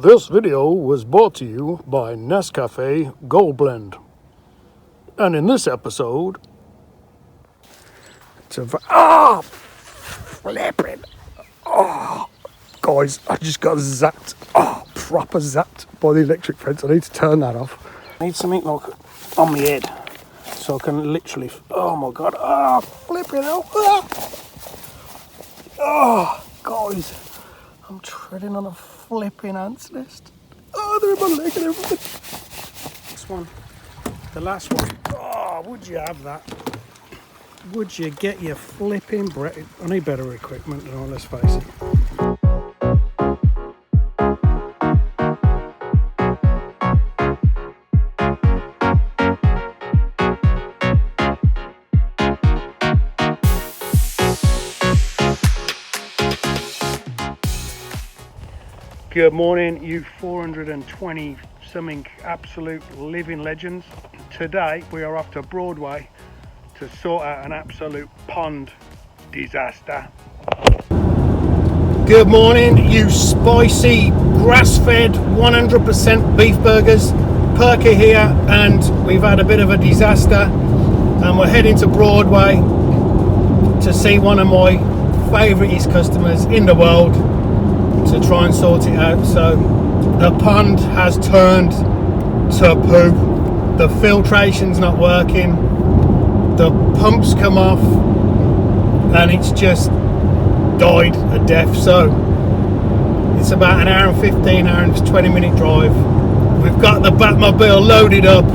This video was brought to you by Nescafe Gold Blend. And in this episode, flipping. Guys, I just got zapped. Proper zapped by the electric fence. I need to turn that off. I need something like on my head so I can literally, oh my god, flipping hell. Guys, I'm treading on a flipping ants nest. They're in my leg and everything. This one, the last one. Would you have that? Would you get your flipping breath? I need better equipment than all, let's face it. Good morning, you 420 something absolute living legends. Today we are off to Broadway to sort out an absolute pond disaster. Good morning, you spicy grass-fed 100% beef burgers. Perky here, and we've had a bit of a disaster, and we're heading to Broadway to see one of my favouriteest customers in the world, to try and sort it out. So the pond has turned to poop, the filtration's not working, the pumps come off, and it's just died a death. So it's about an hour and 15, hour and 20 minute drive. We've got the Batmobile loaded up,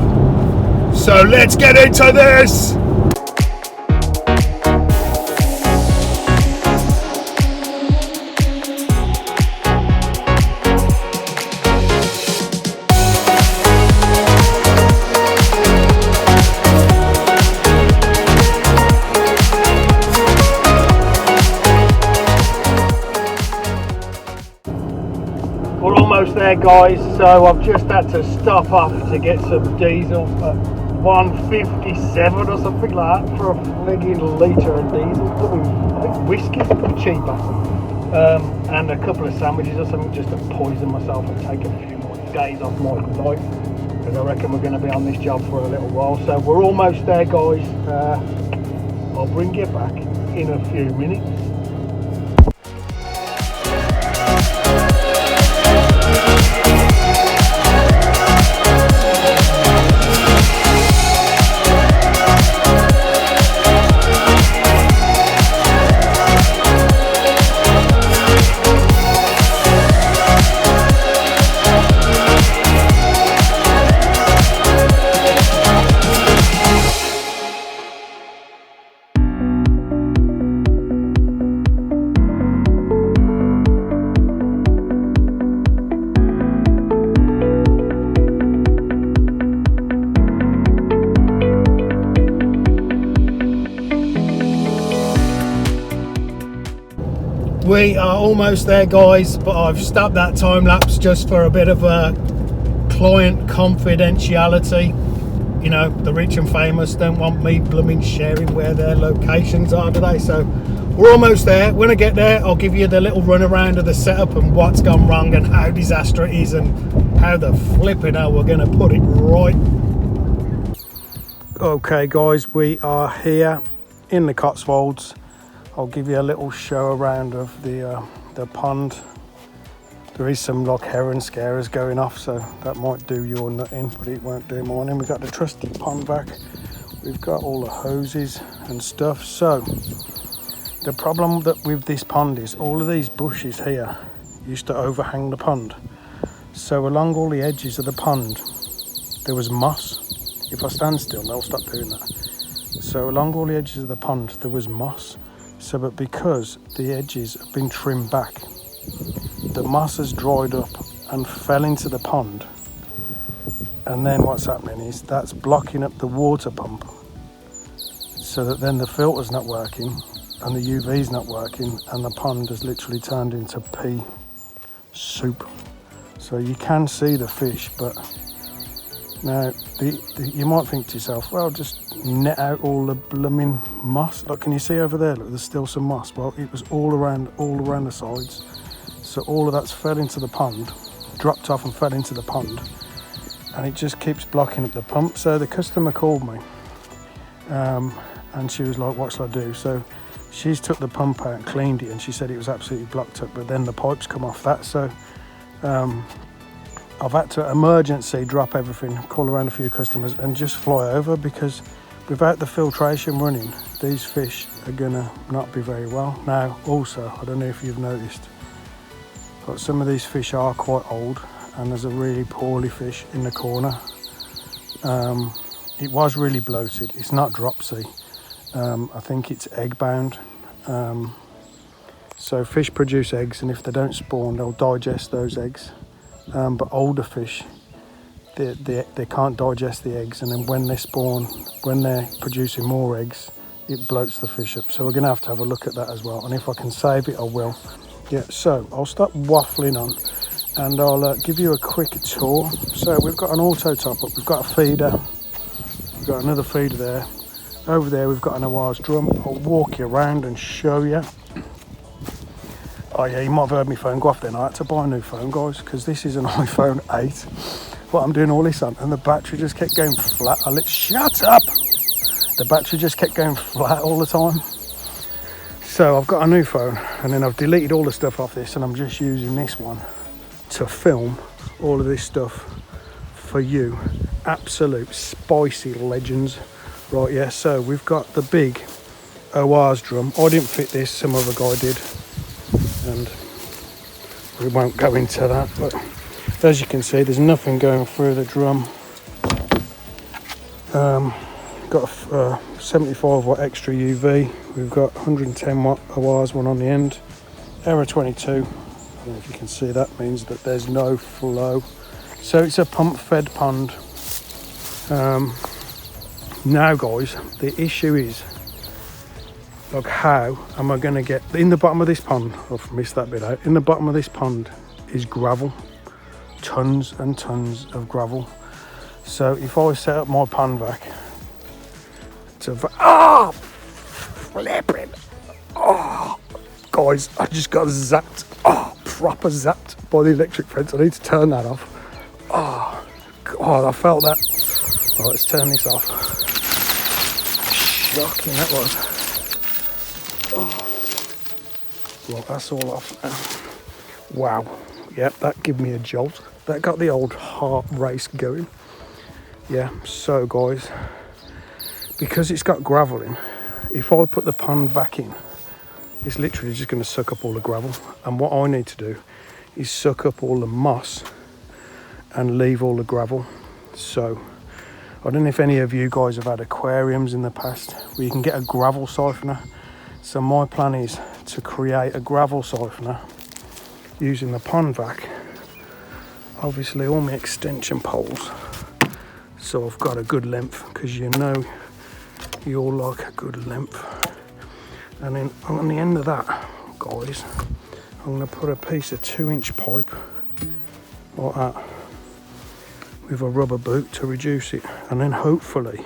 so let's get into this. We're almost there, guys, so I've just had to stop off to get some diesel at 157 or something like that for a frigging litre of diesel. I think whiskey's cheaper, and a couple of sandwiches or something just to poison myself and take a few more days off my life, because I reckon we're going to be on this job for a little while. So we're almost there, guys. I'll bring you back in a few minutes. We are almost there, guys, but I've stopped that time lapse just for a bit of a client confidentiality. You know, the rich and famous don't want me blooming sharing where their locations are today. So we're almost there. When I get there, I'll give you the little run around of the setup and what's gone wrong and how disastrous it is and how the flipping hell we're going to put it right. Okay, guys, we are here in the Cotswolds. I'll give you a little show around of the pond. There is some like heron scarers going off, so that might do your nut in, but it won't do mine in. We've got the trusty pond back. We've got all the hoses and stuff. So the problem that with this pond is all of these bushes here used to overhang the pond. So along all the edges of the pond, there was moss. If I stand still, they'll stop doing that. So along all the edges of the pond, there was moss. So, but because the edges have been trimmed back, the moss has dried up and fell into the pond. And then what's happening is that's blocking up the water pump, so that then the filter's not working and the UV's not working, and the pond has literally turned into pea soup. So you can see the fish, but now you might think to yourself, well, just net out all the blooming moss. Look, can you see over there? Look, there's still some moss. Well, it was all around the sides. So all of that's fell into the pond, dropped off and fell into the pond, and it just keeps blocking up the pump. So the customer called me, and she was like, what shall I do? So she's took the pump out and cleaned it, and she said it was absolutely blocked up, but then the pipes come off that. So I've had to emergency drop everything, call around a few customers and just fly over, because without the filtration running, these fish are gonna not be very well. Now also, I don't know if you've noticed, but some of these fish are quite old, and there's a really poorly fish in the corner. It was really bloated. It's not dropsy. I think it's egg bound. So fish produce eggs, and if they don't spawn, they'll digest those eggs. But older fish, they can't digest the eggs, and then when they spawn, when they're producing more eggs, it bloats the fish up. So we're going to have a look at that as well, and if I can save it, I will. Yeah, so I'll stop waffling on, and I'll give you a quick tour. So we've got an auto top up, we've got a feeder, we've got another feeder there. Over there we've got an Awaz drum. I'll walk you around and show you. Oh yeah, you might have heard my phone go off then. I had to buy a new phone, guys, because this is an iPhone 8. What I'm doing all this on, and the battery just kept going flat. Shut up! The battery just kept going flat all the time. So I've got a new phone, and then I've deleted all the stuff off this, and I'm just using this one to film all of this stuff for you absolute spicy legends. Right, yeah, so we've got the big Awaz drum. I didn't fit this, some other guy did, and we won't go into that, but as you can see, there's nothing going through the drum. Got a 75 watt extra UV. We've got 110 watt Awaz one on the end. Error 22. I don't know if you can see, that means that there's no flow. So it's a pump fed pond. Now guys, the issue is, like, how am I going to get in the bottom of this pond? I've missed that bit out. In the bottom of this pond is gravel, tons and tons of gravel. So if I set up my pond vac to flipping, guys, I just got zapped, proper zapped by the electric fence. I need to turn that off. Oh God, I felt that. Right, let's turn this off. Shocking that was. Well, that's all off now. Wow. Yep, that gave me a jolt. That got the old heart race going. Yeah, so guys, because it's got gravel in, if I put the pond vac in, it's literally just going to suck up all the gravel. And what I need to do is suck up all the moss and leave all the gravel. So I don't know if any of you guys have had aquariums in the past where you can get a gravel siphoner. So my plan is to create a gravel siphoner using the pond vac. Obviously all my extension poles, so I've got a good length, because you know you all like a good length. And then on the end of that, guys, I'm going to put a piece of 2-inch pipe like that with a rubber boot to reduce it, and then hopefully,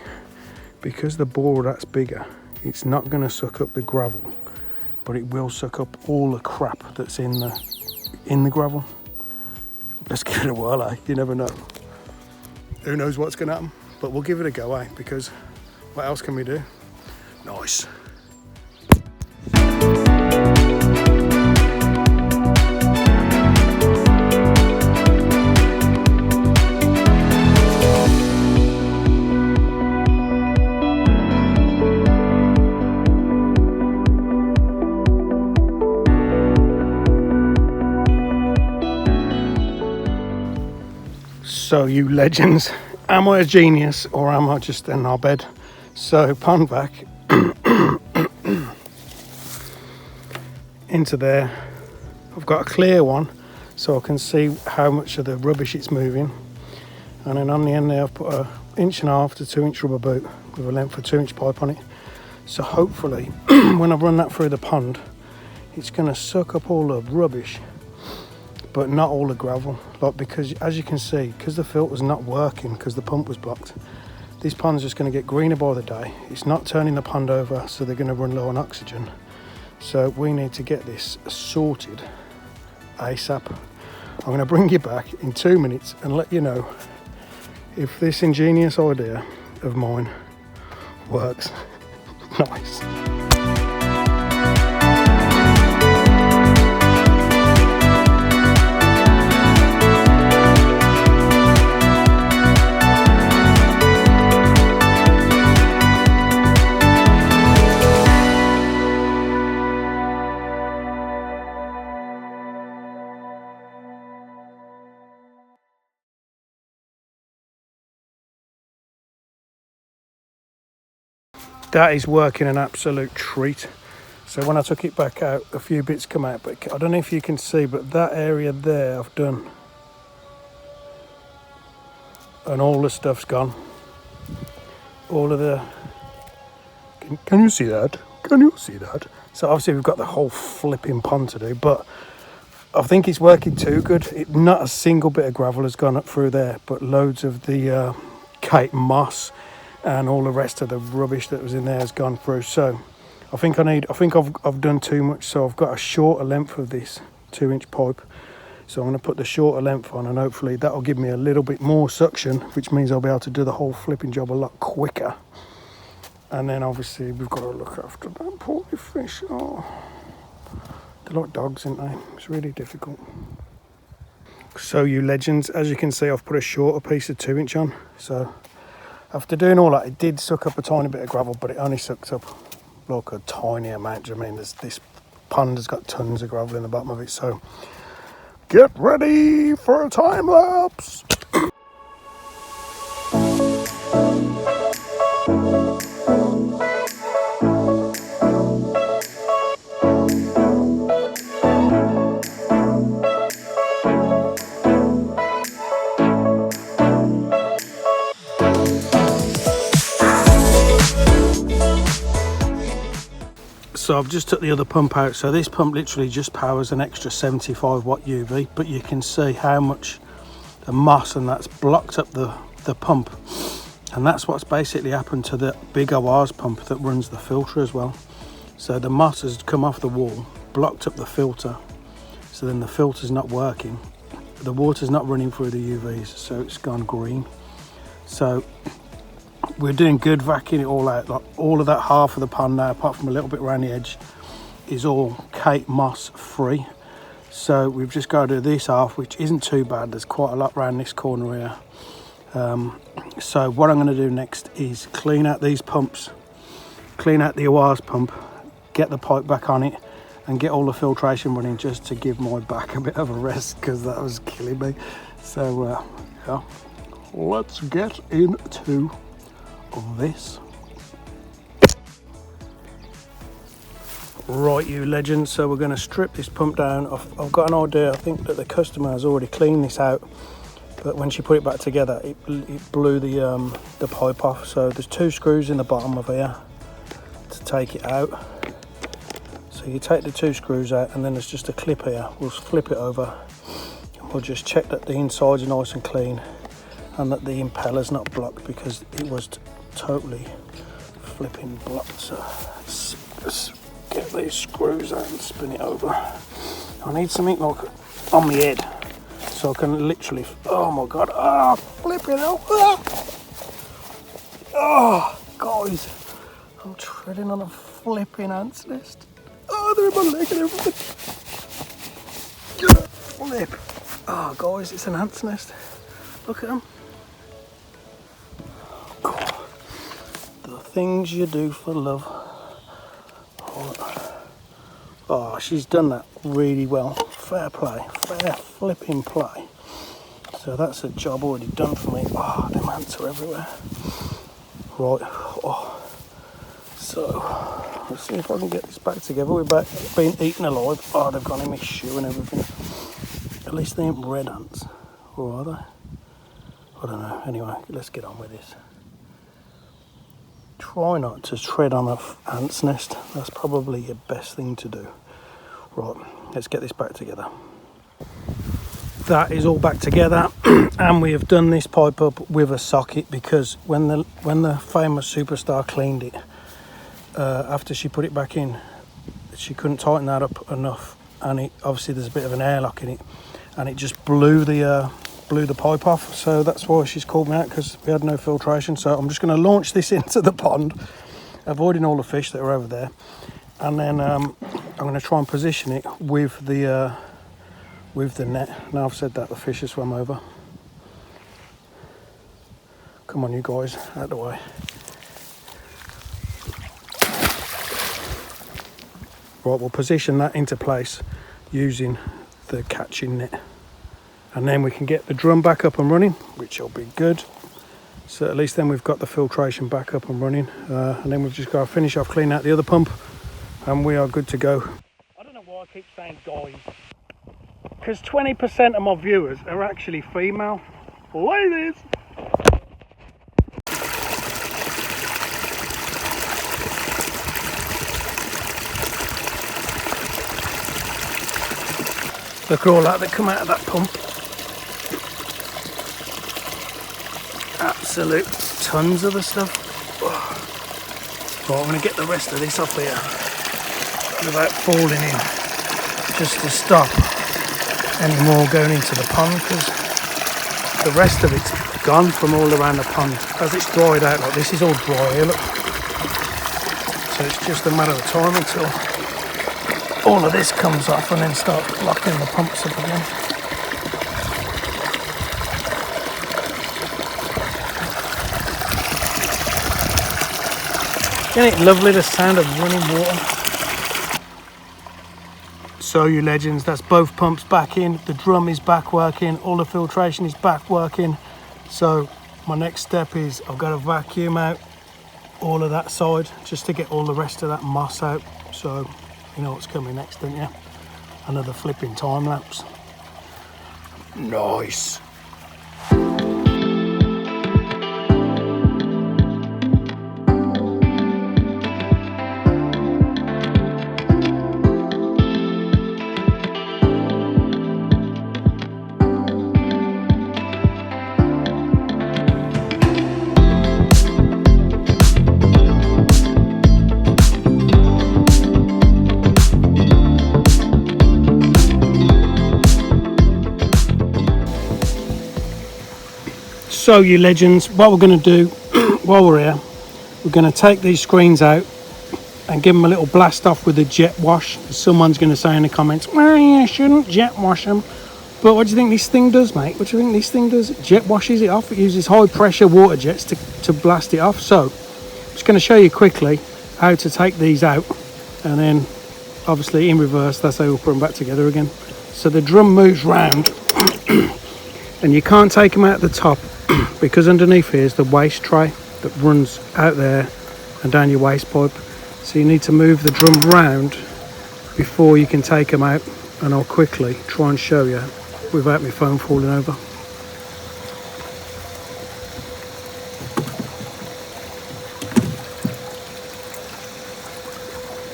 because the bore that's bigger, it's not going to suck up the gravel, but it will suck up all the crap that's in the gravel. Let's give it a whirl, eh? You never know. Who knows what's going to happen, but we'll give it a go, eh? Because what else can we do? Nice. So you legends, am I a genius or am I just a knobhead? So pond vac into there. I've got a clear one so I can see how much of the rubbish it's moving. And then on the end there I've put a 1.5 to 2 inch rubber boot with a length of 2-inch pipe on it. So hopefully when I run that through the pond, it's going to suck up all the rubbish, but not all the gravel. Like, because as you can see, because the filter's not working because the pump was blocked, this pond's just going to get greener by the day. It's not turning the pond over, so they're going to run low on oxygen. So we need to get this sorted ASAP. I'm going to bring you back in 2 minutes and let you know if this ingenious idea of mine works. Nice. That is working an absolute treat. So when I took it back out, a few bits come out, but I don't know if you can see, but that area there I've done, and all the stuff's gone. All of the, can you see that? Can you see that? So obviously we've got the whole flipping pond to do, but I think it's working too good. Not a single bit of gravel has gone up through there, but loads of the Cape moss and all the rest of the rubbish that was in there has gone through. So I think I've done too much. So I've got a shorter length of this 2-inch pipe. So I'm going to put the shorter length on, and hopefully that'll give me a little bit more suction, which means I'll be able to do the whole flipping job a lot quicker. And then obviously we've got to look after that poor fish. Oh, they're like dogs, aren't they? It's really difficult. So you legends, as you can see, I've put a shorter piece of 2-inch on. So after doing all that, it did suck up a tiny bit of gravel, but it only sucks up like a tiny amount. I mean, this pond has got tons of gravel in the bottom of it. So get ready for a time lapse. So I've just took the other pump out. So this pump literally just powers an extra 75 watt UV, but you can see how much the moss and that's blocked up the pump. And that's what's basically happened to the big OR's pump that runs the filter as well. So the moss has come off the wall, blocked up the filter. So then the filter's not working. The water's not running through the UVs, so it's gone green. So we're doing good vacuuming it all out. Like all of that half of the pond now, apart from a little bit around the edge, is all Cape moss free. So we've just got to do this half, which isn't too bad. There's quite a lot around this corner here. So what I'm going to do next is clean out these pumps, clean out the OR's pump, get the pipe back on it, and get all the filtration running, just to give my back a bit of a rest, because that was killing me. So yeah, let's get into this. Right, you legends, so we're going to strip this pump down. I've got an idea. I think that the customer has already cleaned this out, but when she put it back together, it blew the pipe off. So there's 2 screws in the bottom of here to take it out. So you take the 2 screws out, and then there's just a clip here. We'll flip it over, and we'll just check that the insides are nice and clean, and that the impeller's not blocked, because it was totally flipping blocked. So let's get these screws out and spin it over. I need something like on my head, so I can literally, oh my god, flip it over. Oh guys, I'm treading on a flipping ant's nest. Oh, they're in my leg and everything. Flip. Oh guys, it's an ant's nest. Look at them. God. The things you do for love. Oh, she's done that really well. Fair play. Fair flipping play. So that's a job already done for me. Oh, them ants are everywhere. Right. Oh. So, let's see if I can get this back together. We're back being eaten alive. Oh, they've gone in my shoe and everything. At least they ain't red ants. Or are they? I don't know. Anyway, let's get on with this. Try not to tread on an ant's nest. That's probably your best thing to do. Right, let's get this back together. That is all back together, and we have done this pipe up with a socket, because when the famous superstar cleaned it, after she put it back in, she couldn't tighten that up enough, and obviously there's a bit of an airlock in it, and it just blew the pipe off. So that's why she's called me out, because we had no filtration. So I'm just going to launch this into the pond, avoiding all the fish that are over there, and then I'm going to try and position it with the net. Now I've said that, the fish have swum over. Come on, you guys, out the way. Right, we'll position that into place using the catching net, and then we can get the drum back up and running, which will be good. So at least then we've got the filtration back up and running, and then we've just got to finish off, clean out the other pump, and we are good to go. I don't know why I keep saying guys, because 20% of my viewers are actually female. Ladies! Look at all that come out of that pump. Absolute tons of the stuff. Right, I'm going to get the rest of this off here without falling in, just to stop any more going into the pond, because the rest of it's gone from all around the pond. As it's dried out, like this is all dry here, look. So it's just a matter of time until all of this comes off and then start locking the pumps up again. Isn't it lovely, the sound of running water? So you legends, that's both pumps back in, the drum is back working, all the filtration is back working. So my next step is I've got to vacuum out all of that side just to get all the rest of that moss out. So you know what's coming next, don't you? Another flipping time lapse. Nice. So you legends, what we're going to do while we're here, we're going to take these screens out and give them a little blast off with a jet wash. Someone's going to say in the comments, well, you shouldn't jet wash them. But what do you think this thing does, mate? What do you think this thing does? It jet washes it off. It uses high pressure water jets to blast it off. So I'm just going to show you quickly how to take these out, and then obviously in reverse, that's how we'll put them back together again. So the drum moves round and you can't take them out the top, because underneath here is the waste tray that runs out there and down your waste pipe. So you need to move the drum round before you can take them out, and I'll quickly try and show you without my phone falling over.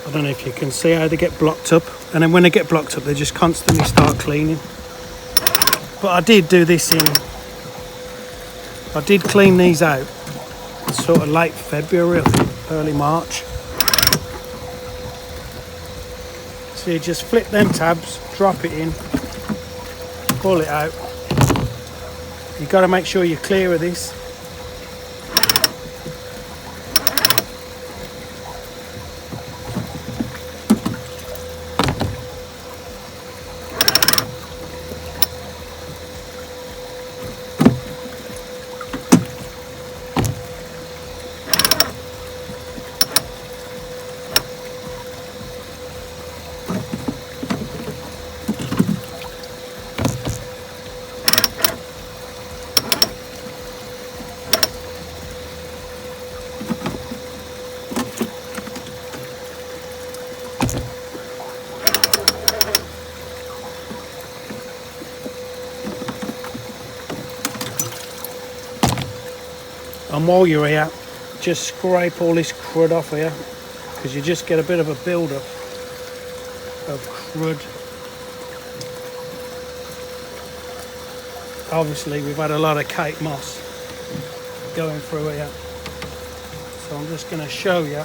I don't know if you can see how they get blocked up, and then when they get blocked up they just constantly start cleaning. But I did do this I did clean these out sort of late February, I think, early March. So you just flip them tabs, drop it in, pull it out. You've got to make sure you're clear of this. And while you're here, just scrape all this crud off here, because you just get a bit of a build-up of crud. Obviously we've had a lot of Cape moss going through here, so I'm just going to show you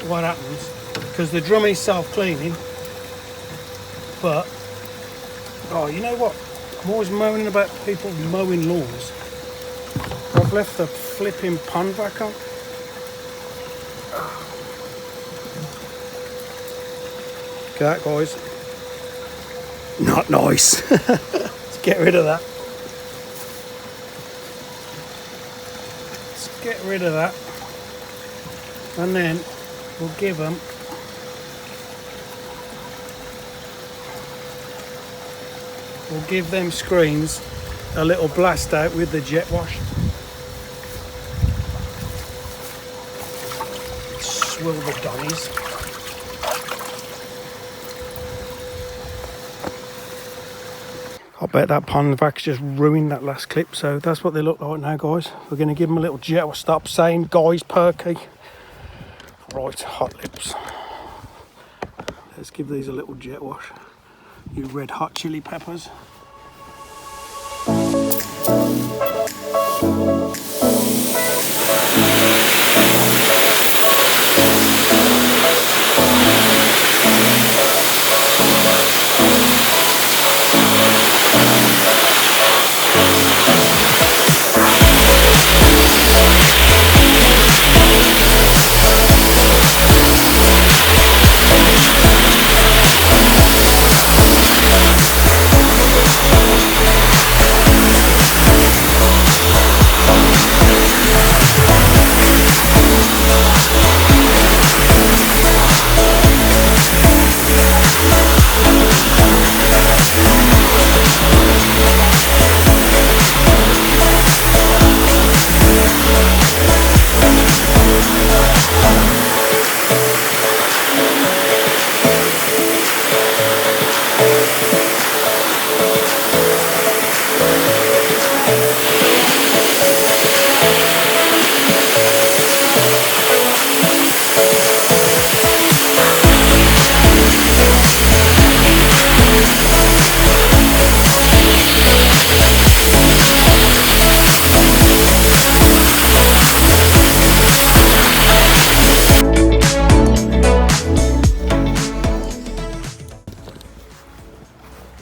what happens, because the drum is self-cleaning, But, oh, you know what? I'm always moaning about people mowing lawns. I've left the flipping pond back on. Look at that, guys. Not nice. Let's get rid of that. Let's get rid of that. And then we'll give them screens a little blast out with the jet wash. Swill the donnies. I bet that pond vac just ruined that last clip, so that's what they look like now, guys. We're going to give them a little jet wash. Stop saying guys perky. Right, hot lips. Let's give these a little jet wash. You red hot chili peppers.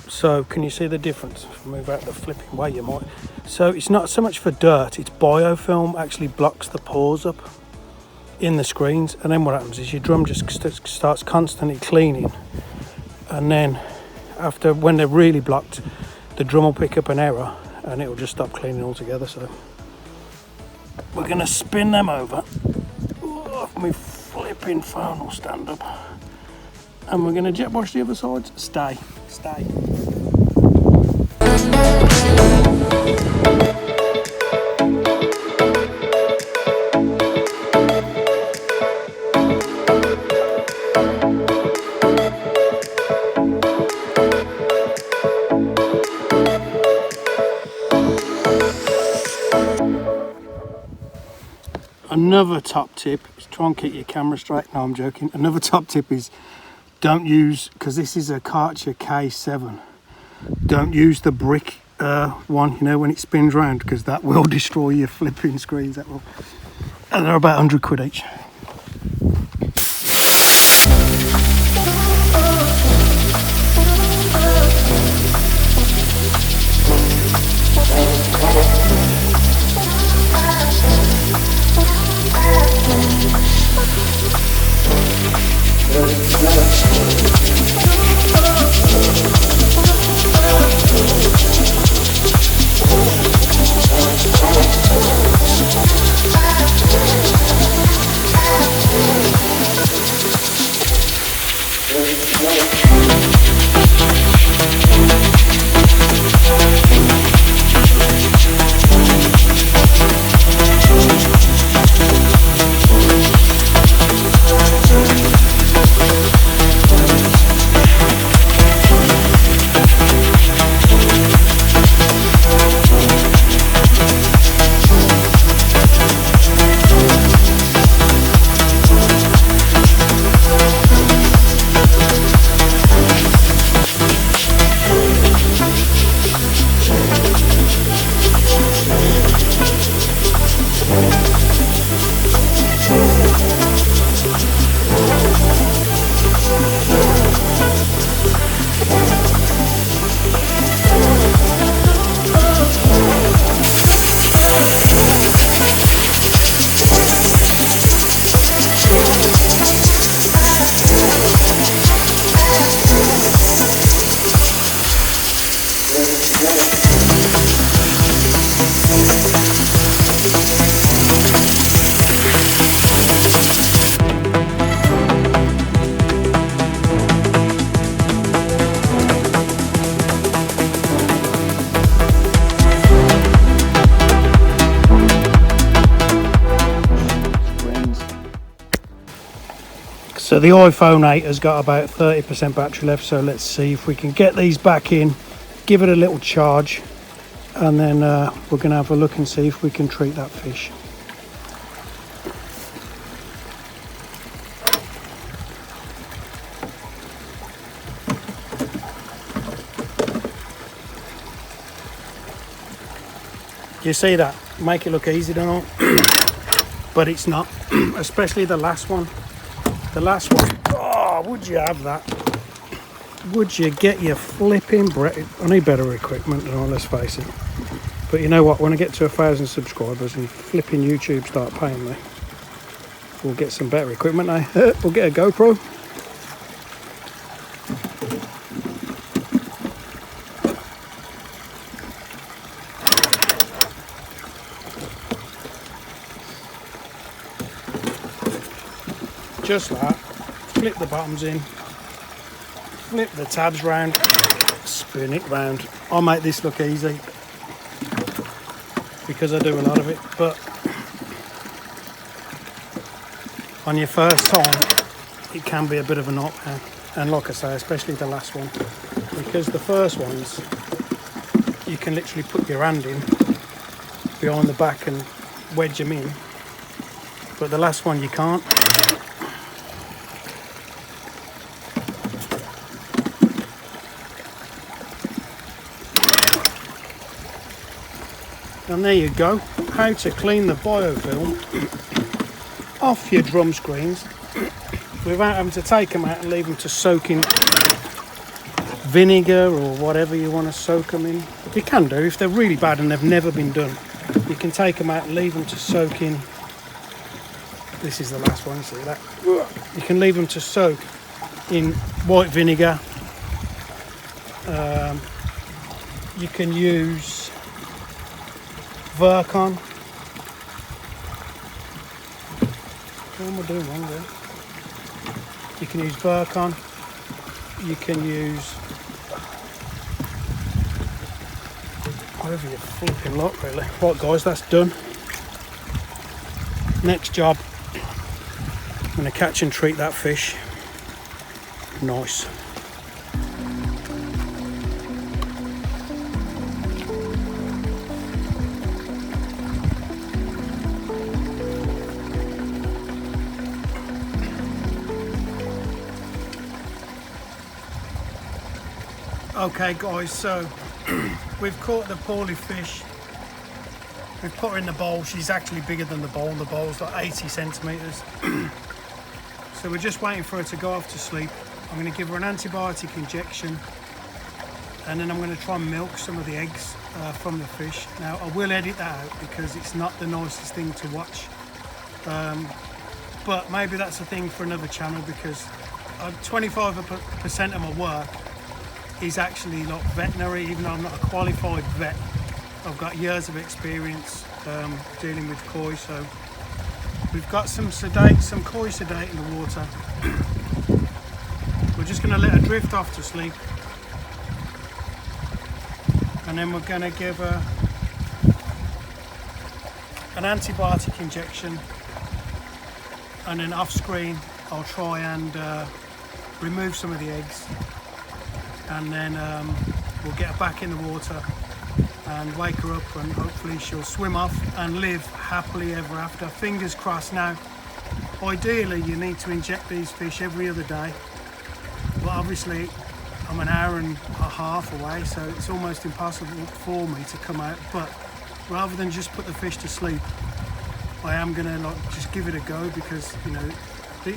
So can you see the difference? If I move out the flipping way, you might. So it's not so much for dirt, it's biofilm actually blocks the pores up in the screens, and then what happens is your drum just starts constantly cleaning, and then after, when they're really blocked, the drum will pick up an error and it will just stop cleaning altogether. So we're going to spin them over. My flipping phone will stand up, and we're going to jet wash the other sides. Stay. Another top tip is try and keep your camera straight. No, I'm joking. Another top tip is don't use, because this is a Karcher K7, don't use the brick one, you know, when it spins round, because that will destroy your flipping screens. That will. And they're about 100 quid each. So the iPhone 8 has got about 30% battery left, so let's see if we can get these back in, give it a little charge, and then we're going to have a look and see if we can treat that fish. You see that? Make it look easy, don't I? But it's not, especially the last one. The last one, oh, would you have that? Would you get your flipping I need better equipment, let's face it. But you know what, when I get to 1,000 subscribers and flipping YouTube start paying me, we'll get some better equipment, eh? We'll get a GoPro. Just that, flip the bottoms in, flip the tabs round, spin it round. I'll make this look easy because I do a lot of it, but on your first time it can be a bit of a nightmare. And like I say, especially the last one, because the first ones you can literally put your hand in behind the back and wedge them in, but the last one you can't. And there you go, how to clean the biofilm off your drum screens without having to take them out and leave them to soak in vinegar or whatever you want to soak them in. You can do, if they're really bad and they've never been done, you can take them out and leave them to soak in. This is the last one, see that? You can leave them to soak in white vinegar. You can use Virkon. What am I doing wrong there? You can use Virkon. You can use whatever you flipping like, really. Right guys, that's done. Next job, I'm going to catch and treat that fish. Nice. Okay guys, so we've caught the poorly fish. We've put her in the bowl. She's actually bigger than the bowl. The bowl's like 80 centimetres. So we're just waiting for her to go off to sleep. I'm going to give her an antibiotic injection, and then I'm going to try and milk some of the eggs from the fish. Now I will edit that out because it's not the nicest thing to watch. But maybe that's a thing for another channel, because 25% of my work is actually like veterinary, even though I'm not a qualified vet. I've got years of experience dealing with koi, so we've got some koi sedate in the water. We're just going to let her drift off to sleep, and then we're going to give her an antibiotic injection, and then off screen I'll try and remove some of the eggs, and then we'll get her back in the water and wake her up, and hopefully she'll swim off and live happily ever after. Fingers crossed. Now ideally you need to inject these fish every other day, but obviously I'm an hour and a half away, so it's almost impossible for me to come out. But rather than just put the fish to sleep, I am gonna just give it a go, because you know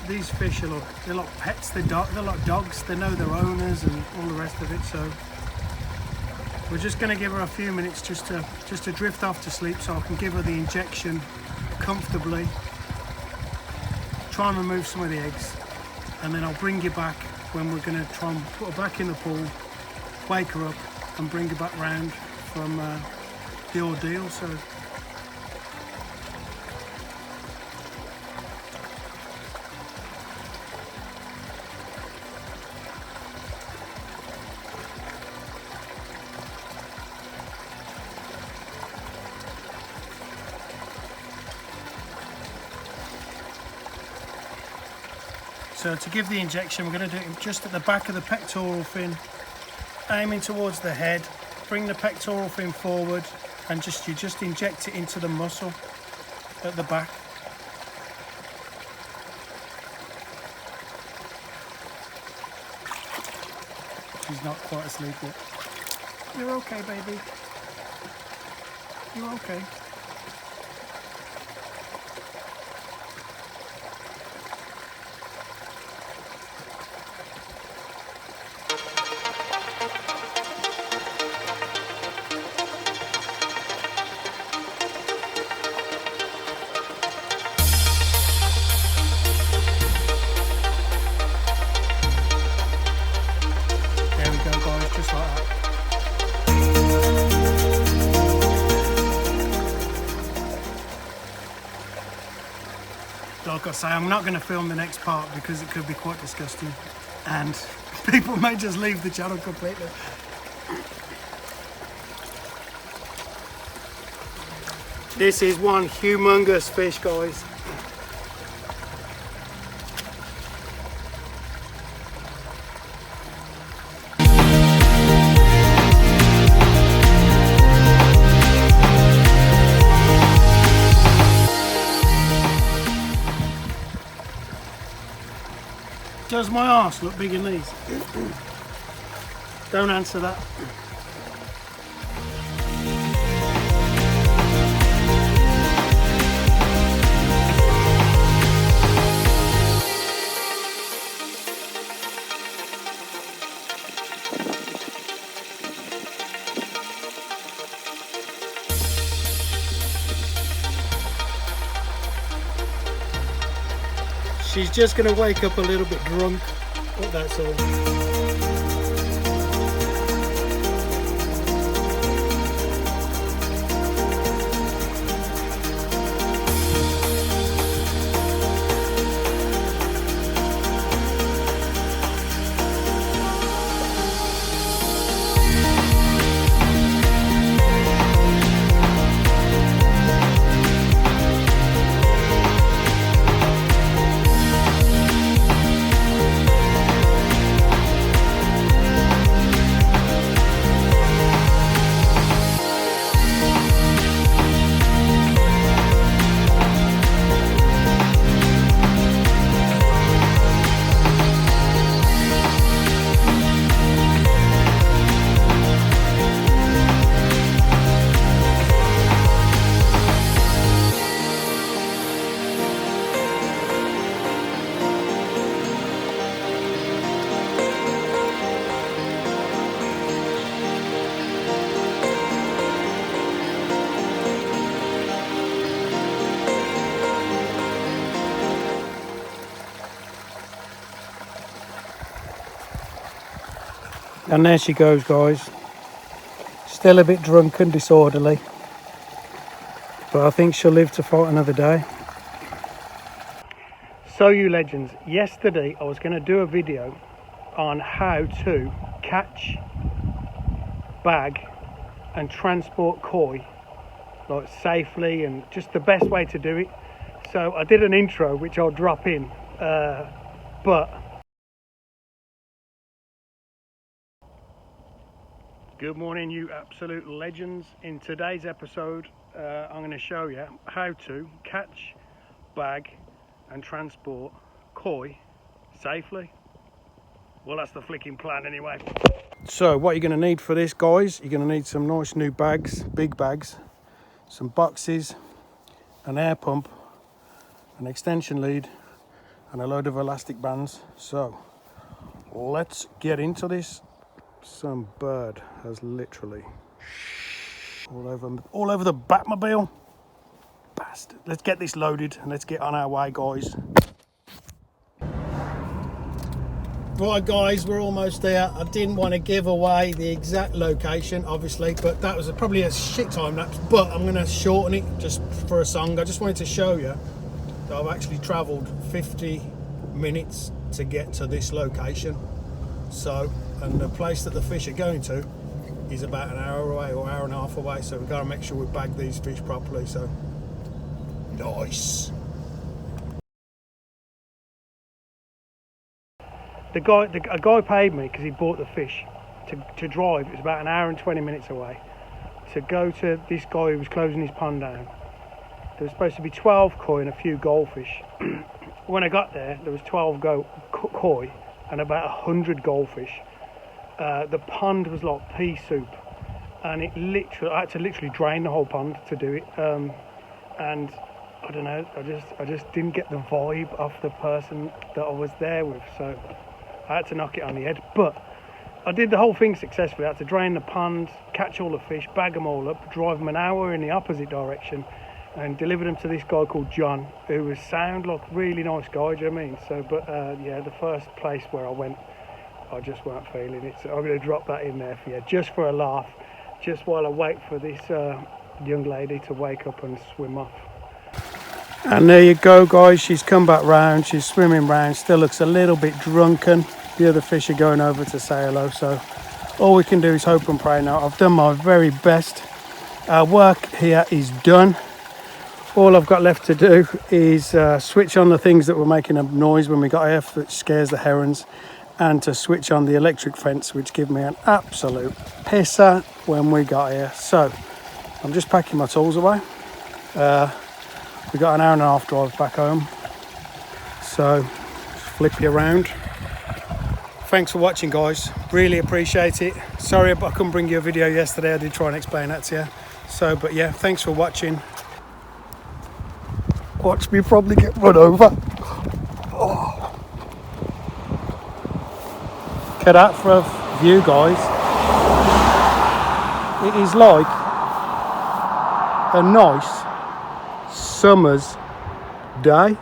these fish are they're like pets. They're like dogs. They know their owners and all the rest of it. So we're just going to give her a few minutes just to drift off to sleep, so I can give her the injection comfortably, try and remove some of the eggs, and then I'll bring you back when we're going to try and put her back in the pool, wake her up, and bring her back round from the ordeal. So to give the injection, we're going to do it just at the back of the pectoral fin, aiming towards the head. Bring the pectoral fin forward and you just inject it into the muscle at the back. She's not quite asleep yet. You're okay, baby. You're okay. Just like that. Like I say, I'm not going to film the next part because it could be quite disgusting and people may just leave the channel completely. This is one humongous fish, guys. Does my arse look big in these? Don't answer that. She's just going to wake up a little bit drunk, but that's all. And there she goes, guys. Still a bit drunk and disorderly, but I think she'll live to fight another day. So you legends, yesterday I was going to do a video on how to catch, bag and transport koi like safely and just the best way to do it. So I did an intro which I'll drop in, but good morning, you absolute legends. In today's episode, I'm going to show you how to catch, bag and transport koi safely. Well, that's the flicking plan anyway. So what you're going to need for this, guys, you're going to need some nice new bags, big bags, some boxes, an air pump, an extension lead and a load of elastic bands. So let's get into this. Some bird has literally all over the Batmobile. Bastard. Let's get this loaded and let's get on our way, guys. Right guys, we're almost there. I didn't want to give away the exact location obviously, but that was probably a shit time lapse, but I'm going to shorten it just for a song. I just wanted to show you that I've actually travelled 50 minutes to get to this location. So, and the place that the fish are going to is about an hour away or hour and a half away, so we've got to make sure we bag these fish properly. So nice. A guy paid me because he bought the fish to drive. It was about an hour and 20 minutes away to go to this guy who was closing his pond down. There was supposed to be 12 koi and a few goldfish. When I got there, there was 12 koi and about 100 goldfish. The pond was like pea soup, and I had to literally drain the whole pond to do it. And I don't know, I just didn't get the vibe of the person that I was there with, so I had to knock it on the head. But I did the whole thing successfully. I had to drain the pond, catch all the fish, bag them all up, drive them an hour in the opposite direction, and deliver them to this guy called John, who was sound like really nice guy, do you know what I mean? So, but yeah, the first place where I went, I just weren't feeling it. So I'm going to drop that in there for you, just for a laugh, just while I wait for this young lady to wake up and swim off. And there you go guys, she's come back round, she's swimming round, still looks a little bit drunken. The other fish are going over to say hello, so all we can do is hope and pray now. I've done my very best. Our work here is done. All I've got left to do is switch on the things that were making a noise when we got here, which scares the herons, and to switch on the electric fence, which gave me an absolute pisser when we got here. So I'm just packing my tools away. We got an hour and a half drive back home, so flip you around. Thanks for watching guys, really appreciate it. Sorry I couldn't bring you a video yesterday, I did try and explain that to you. So, but yeah, thanks for watching. Watch me probably get run over. Oh. Look at that for a view guys. It is like a nice summer's day.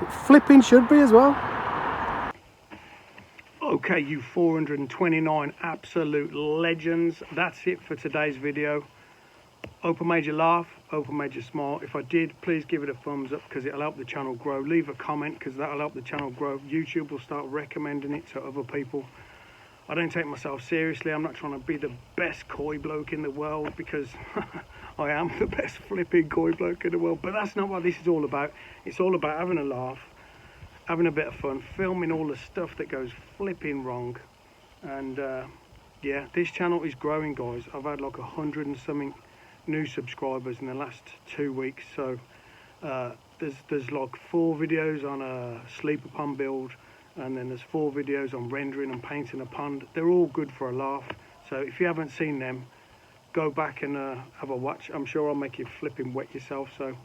It flipping should be as well. Okay, you 429 absolute legends, that's it for today's video. Hope I made you laugh, hope I made you smile. If I did, please give it a thumbs up because it'll help the channel grow. Leave a comment because that'll help the channel grow. YouTube will start recommending it to other people. I don't take myself seriously. I'm not trying to be the best koi bloke in the world, because I am the best flipping koi bloke in the world. But that's not what this is all about. It's all about having a laugh, having a bit of fun, filming all the stuff that goes flipping wrong. And yeah, this channel is growing guys. I've had like 100 and something new subscribers in the last 2 weeks. So there's like 4 videos on a sleeper pond build, and then there's 4 videos on rendering and painting a pond. They're all good for a laugh, so if you haven't seen them, go back and have a watch. I'm sure I'll make you flipping wet yourself. So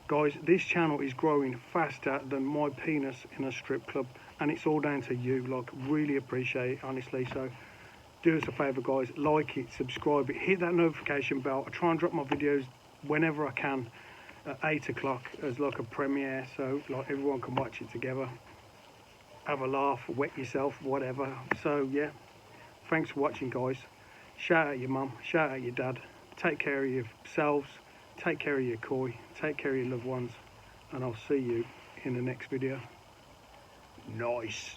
guys, this channel is growing faster than my penis in a strip club, and it's all down to you. Like, really appreciate it, honestly. So do us a favour guys, like it, subscribe it, hit that notification bell. I try and drop my videos whenever I can at 8 o'clock as like a premiere, so like everyone can watch it together, have a laugh, wet yourself, whatever. So yeah, thanks for watching guys. Shout out your mum, shout out your dad, take care of yourselves, take care of your koi, take care of your loved ones, and I'll see you in the next video. Nice.